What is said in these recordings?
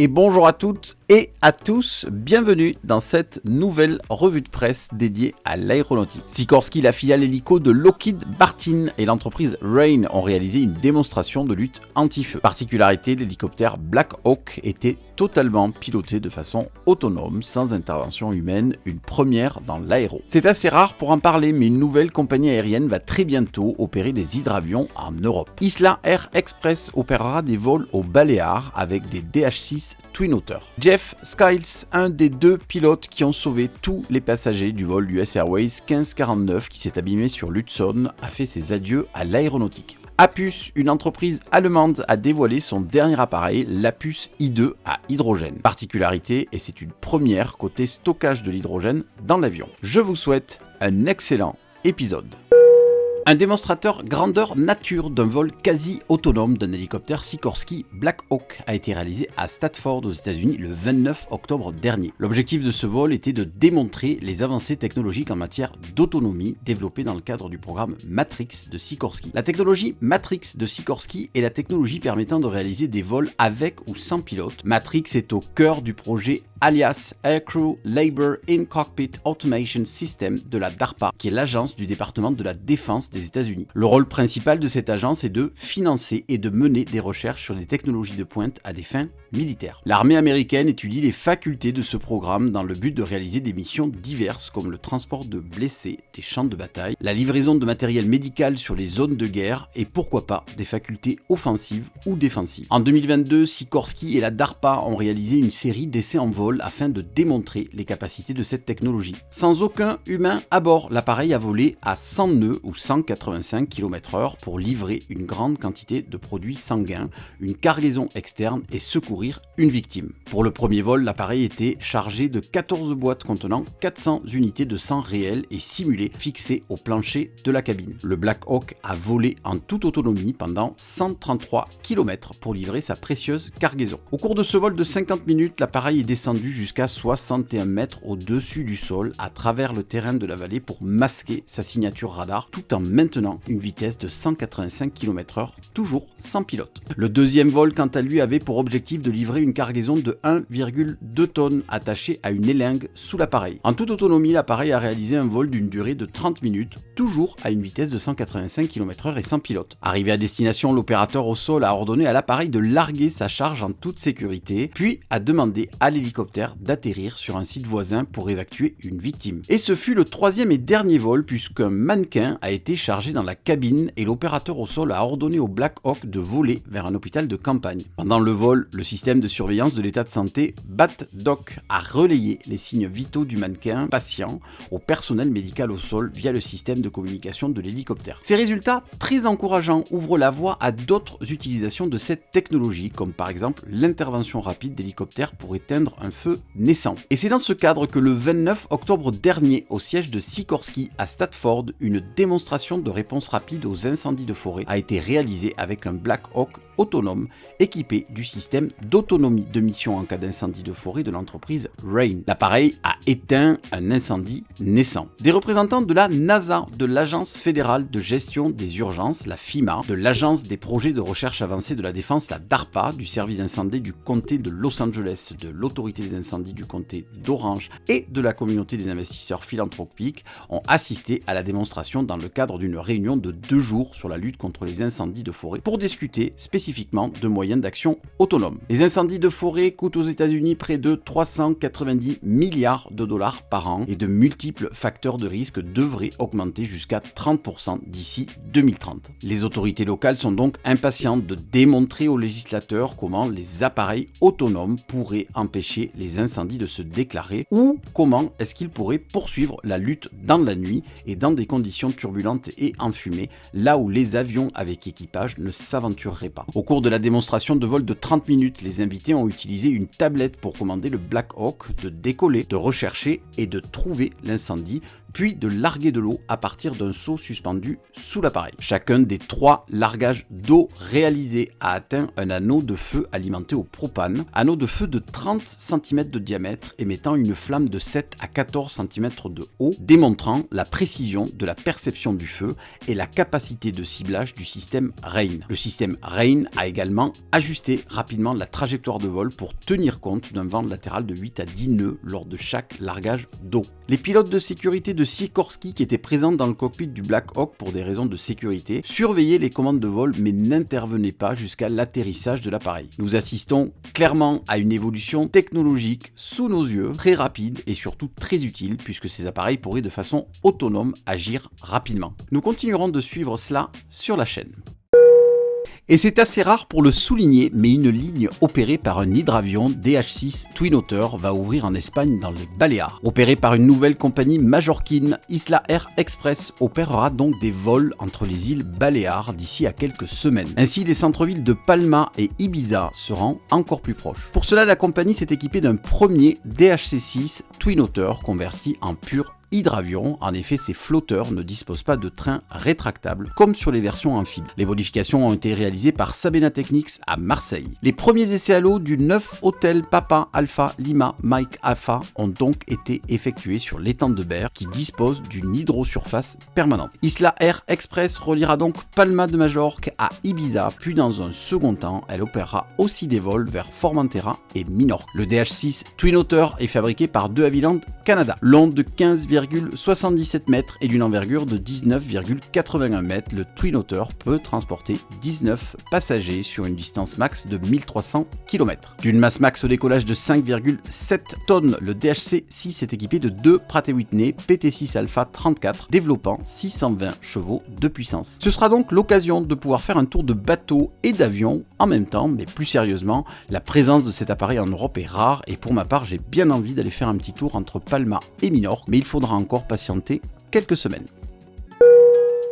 Et bonjour à toutes et à tous, bienvenue dans cette nouvelle revue de presse dédiée à l'aéronautique. Sikorsky, la filiale hélico de Lockheed Martin et l'entreprise Rain ont réalisé une démonstration de lutte anti-feu. Particularité, l'hélicoptère Black Hawk était totalement piloté de façon autonome, sans intervention humaine, une première dans l'aéro. C'est assez rare pour en parler, mais une nouvelle compagnie aérienne va très bientôt opérer des hydravions en Europe. Isla Air Express opérera des vols aux Baléares avec des DH6 Twin Otter. Jeff Skiles, un des deux pilotes qui ont sauvé tous les passagers du vol US Airways 1549 qui s'est abîmé sur l'Hudson, a fait ses adieux à l'aéronautique. Apus, une entreprise allemande, a dévoilé son dernier appareil, l'Apus I2 à hydrogène. Particularité, et c'est une première côté stockage de l'hydrogène dans l'avion. Je vous souhaite un excellent épisode. Un démonstrateur grandeur nature d'un vol quasi autonome d'un hélicoptère Sikorsky Black Hawk a été réalisé à Stafford aux États-Unis le 29 octobre dernier. L'objectif de ce vol était de démontrer les avancées technologiques en matière d'autonomie développées dans le cadre du programme Matrix de Sikorsky. La technologie Matrix de Sikorsky est la technologie permettant de réaliser des vols avec ou sans pilote. Matrix est au cœur du projet alias Aircrew Labor in Cockpit Automation System de la DARPA, qui est l'agence du département de la défense des États-Unis. Le rôle principal de cette agence est de financer et de mener des recherches sur des technologies de pointe à des fins militaires. L'armée américaine étudie les facultés de ce programme dans le but de réaliser des missions diverses comme le transport de blessés des champs de bataille, la livraison de matériel médical sur les zones de guerre et pourquoi pas des facultés offensives ou défensives. En 2022, Sikorsky et la DARPA ont réalisé une série d'essais en vol afin de démontrer les capacités de cette technologie. Sans aucun humain à bord, l'appareil a volé à 100 nœuds ou 185 km/h pour livrer une grande quantité de produits sanguins, une cargaison externe et secourir une victime. Pour le premier vol, l'appareil était chargé de 14 boîtes contenant 400 unités de sang réel et simulé fixées au plancher de la cabine. Le Black Hawk a volé en toute autonomie pendant 133 km pour livrer sa précieuse cargaison. Au cours de ce vol de 50 minutes, l'appareil est descendu jusqu'à 61 mètres au-dessus du sol à travers le terrain de la vallée pour masquer sa signature radar tout en maintenant une vitesse de 185 km/h, toujours sans pilote. Le deuxième vol, quant à lui, avait pour objectif de livrer une cargaison de 1,2 tonnes attachée à une élingue sous l'appareil. En toute autonomie, l'appareil a réalisé un vol d'une durée de 30 minutes, toujours à une vitesse de 185 km/h et sans pilote. Arrivé à destination, l'opérateur au sol a ordonné à l'appareil de larguer sa charge en toute sécurité, puis a demandé à l'hélicoptère d'atterrir sur un site voisin pour évacuer une victime. Et ce fut le troisième et dernier vol puisqu'un mannequin a été chargé dans la cabine et l'opérateur au sol a ordonné au Black Hawk de voler vers un hôpital de campagne. Pendant le vol, le système de surveillance de l'état de santé BATDOC a relayé les signes vitaux du mannequin patient au personnel médical au sol via le système de communication de l'hélicoptère. Ces résultats très encourageants ouvrent la voie à d'autres utilisations de cette technologie, comme par exemple l'intervention rapide d'hélicoptères pour éteindre un feu naissant. Et c'est dans ce cadre que le 29 octobre dernier, au siège de Sikorsky à Stafford, une démonstration de réponse rapide aux incendies de forêt a été réalisée avec un Black Hawk autonome équipé du système d'autonomie de mission en cas d'incendie de forêt de l'entreprise Rain. L'appareil a éteint un incendie naissant. Des représentants de la NASA, de l'Agence fédérale de gestion des urgences, la FEMA, de l'Agence des projets de recherche avancée de la défense, la DARPA, du service incendie du comté de Los Angeles, de l'autorité des incendies du comté d'Orange et de la communauté des investisseurs philanthropiques ont assisté à la démonstration dans le cadre d'une réunion de 2 jours sur la lutte contre les incendies de forêt pour discuter spécifiquement de moyens d'action autonomes. Les incendies de forêt coûtent aux États-Unis près de 390 milliards de dollars par an et de multiples facteurs de risque devraient augmenter jusqu'à 30% d'ici 2030. Les autorités locales sont donc impatientes de démontrer aux législateurs comment les appareils autonomes pourraient empêcher les incendies de se déclarer ou comment est-ce qu'ils pourraient poursuivre la lutte dans la nuit et dans des conditions turbulentes et enfumées, là où les avions avec équipage ne s'aventureraient pas. Au cours de la démonstration de vol de 30 minutes, les invités ont utilisé une tablette pour commander le Black Hawk de décoller, de rechercher et de trouver l'incendie, puis de larguer de l'eau à partir d'un seau suspendu sous l'appareil. Chacun des 3 largages d'eau réalisés a atteint un anneau de feu alimenté au propane, anneau de feu de 30 cm de diamètre émettant une flamme de 7 à 14 cm de haut, démontrant la précision de la perception du feu et la capacité de ciblage du système Rain. Le système Rain a également ajusté rapidement la trajectoire de vol pour tenir compte d'un vent latéral de 8 à 10 nœuds lors de chaque largage d'eau. Les pilotes de sécurité de Sikorsky qui étaient présents dans le cockpit du Black Hawk pour des raisons de sécurité surveillaient les commandes de vol mais n'intervenaient pas jusqu'à l'atterrissage de l'appareil. Nous assistons clairement à une évolution technologique sous nos yeux, très rapide et surtout très utile puisque ces appareils pourraient de façon autonome agir rapidement. Nous continuerons de suivre cela sur la chaîne. Et c'est assez rare pour le souligner, mais une ligne opérée par un hydravion DH6 Twin Otter va ouvrir en Espagne dans les Baléares. Opérée par une nouvelle compagnie majorquine, Isla Air Express opérera donc des vols entre les îles Baléares d'ici à quelques semaines. Ainsi, les centres-villes de Palma et Ibiza seront encore plus proches. Pour cela, la compagnie s'est équipée d'un premier DHC6 Twin Otter converti en pur hydravion. En effet, ces flotteurs ne disposent pas de trains rétractables comme sur les versions amphibies. Les modifications ont été réalisées par Sabena Technics à Marseille. Les premiers essais à l'eau du 9 Hotel Papa Alpha Lima Mike Alpha ont donc été effectués sur l'étang de Berre qui dispose d'une hydrosurface permanente. Isla Air Express reliera donc Palma de Majorque à Ibiza, puis dans un second temps, elle opérera aussi des vols vers Formentera et Minorque. Le DH6 Twin Otter est fabriqué par De Havilland Canada. Long de 15,77 mètres et d'une envergure de 19,81 mètres, le Twin Otter peut transporter 19 passagers sur une distance max de 1300 km. D'une masse max au décollage de 5,7 tonnes, le DHC-6 est équipé de 2 Pratt & Whitney PT6 Alpha 34 développant 620 chevaux de puissance. Ce sera donc l'occasion de pouvoir faire un tour de bateau et d'avion en même temps, mais plus sérieusement, la présence de cet appareil en Europe est rare et pour ma part, j'ai bien envie d'aller faire un petit tour entre Palma et Minorque, mais il faudra encore patienter quelques semaines.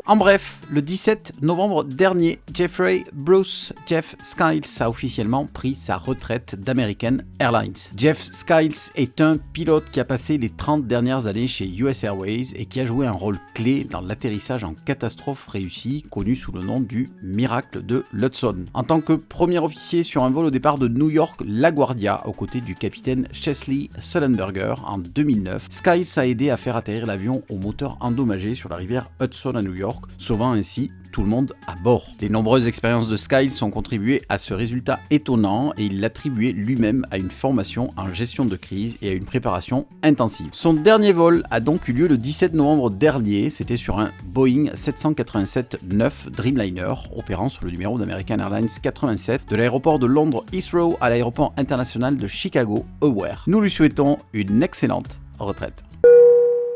En bref, le 17 novembre dernier, Jeffrey Bruce Jeff Skiles a officiellement pris sa retraite d'American Airlines. Jeff Skiles est un pilote qui a passé les 30 dernières années chez US Airways et qui a joué un rôle clé dans l'atterrissage en catastrophe réussi, connu sous le nom du miracle de l'Hudson. En tant que premier officier sur un vol au départ de New York LaGuardia, aux côtés du capitaine Chesley Sullenberger en 2009, Skiles a aidé à faire atterrir l'avion au moteur endommagé sur la rivière Hudson à New York, sauvant ainsi tout le monde à bord. Les nombreuses expériences de Skiles ont contribué à ce résultat étonnant et il l'attribuait lui-même à une formation en gestion de crise et à une préparation intensive. Son dernier vol a donc eu lieu le 17 novembre dernier, c'était sur un Boeing 787-9 Dreamliner opérant sous le numéro d'American Airlines 87 de l'aéroport de Londres Heathrow à l'aéroport international de Chicago O'Hare. Nous lui souhaitons une excellente retraite.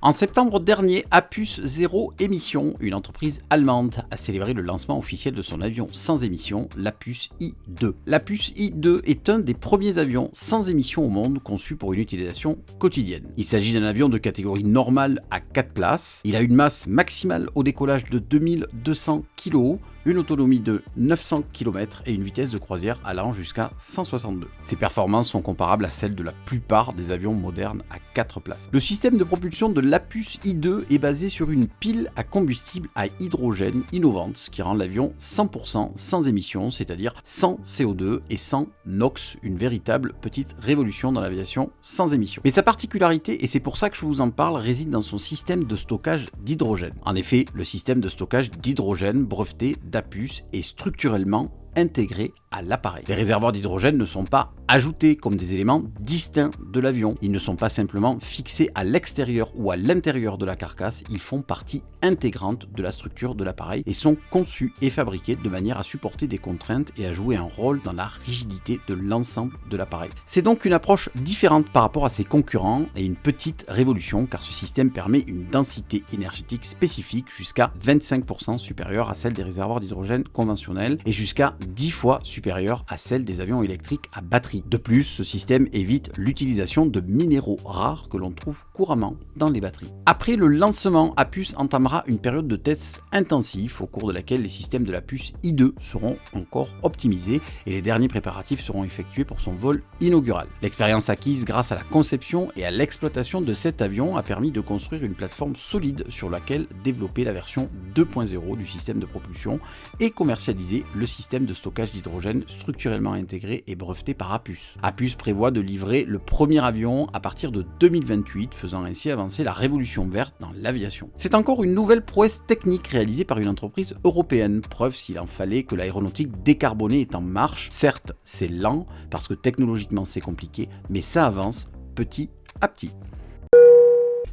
En septembre dernier, Apus Zero Émission, une entreprise allemande, a célébré le lancement officiel de son avion sans émission, l'Apus I-2. L'Apus I-2 est un des premiers avions sans émission au monde conçus pour une utilisation quotidienne. Il s'agit d'un avion de catégorie normale à 4 places. Il a une masse maximale au décollage de 2200 kg, une autonomie de 900 km et une vitesse de croisière allant jusqu'à 162. Ces performances sont comparables à celles de la plupart des avions modernes à 4 places. Le système de propulsion de l'Apus I-2 est basé sur une pile à combustible à hydrogène innovante, ce qui rend l'avion 100% sans émissions, c'est-à-dire sans CO2 et sans NOx, une véritable petite révolution dans l'aviation sans émissions. Mais sa particularité, et c'est pour ça que je vous en parle, réside dans son système de stockage d'hydrogène. En effet, le système de stockage d'hydrogène breveté d'Apus est structurellement intégré à l'appareil. Les réservoirs d'hydrogène ne sont pas ajoutés comme des éléments distincts de l'avion. Ils ne sont pas simplement fixés à l'extérieur ou à l'intérieur de la carcasse, ils font partie intégrante de la structure de l'appareil et sont conçus et fabriqués de manière à supporter des contraintes et à jouer un rôle dans la rigidité de l'ensemble de l'appareil. C'est donc une approche différente par rapport à ses concurrents et une petite révolution car ce système permet une densité énergétique spécifique jusqu'à 25% supérieure à celle des réservoirs d'hydrogène conventionnels et jusqu'à 10 fois supérieure à celle des avions électriques à batterie. De plus, ce système évite l'utilisation de minéraux rares que l'on trouve couramment dans les batteries. Après le lancement, Apus entamera une période de tests intensifs au cours de laquelle les systèmes de la puce i2 seront encore optimisés et les derniers préparatifs seront effectués pour son vol inaugural. L'expérience acquise grâce à la conception et à l'exploitation de cet avion a permis de construire une plateforme solide sur laquelle développer la version 2.0 du système de propulsion et commercialiser le système de stockage d'hydrogène structurellement intégré et breveté par Apus. Apus prévoit de livrer le premier avion à partir de 2028, faisant ainsi avancer la révolution verte dans l'aviation. C'est encore une nouvelle prouesse technique réalisée par une entreprise européenne, preuve s'il en fallait que l'aéronautique décarbonée est en marche. Certes, c'est lent parce que technologiquement c'est compliqué, mais ça avance petit à petit.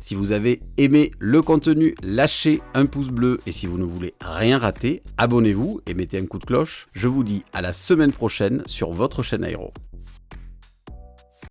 Si vous avez aimé le contenu, lâchez un pouce bleu et si vous ne voulez rien rater, abonnez-vous et mettez un coup de cloche. Je vous dis à la semaine prochaine sur votre chaîne Aéro.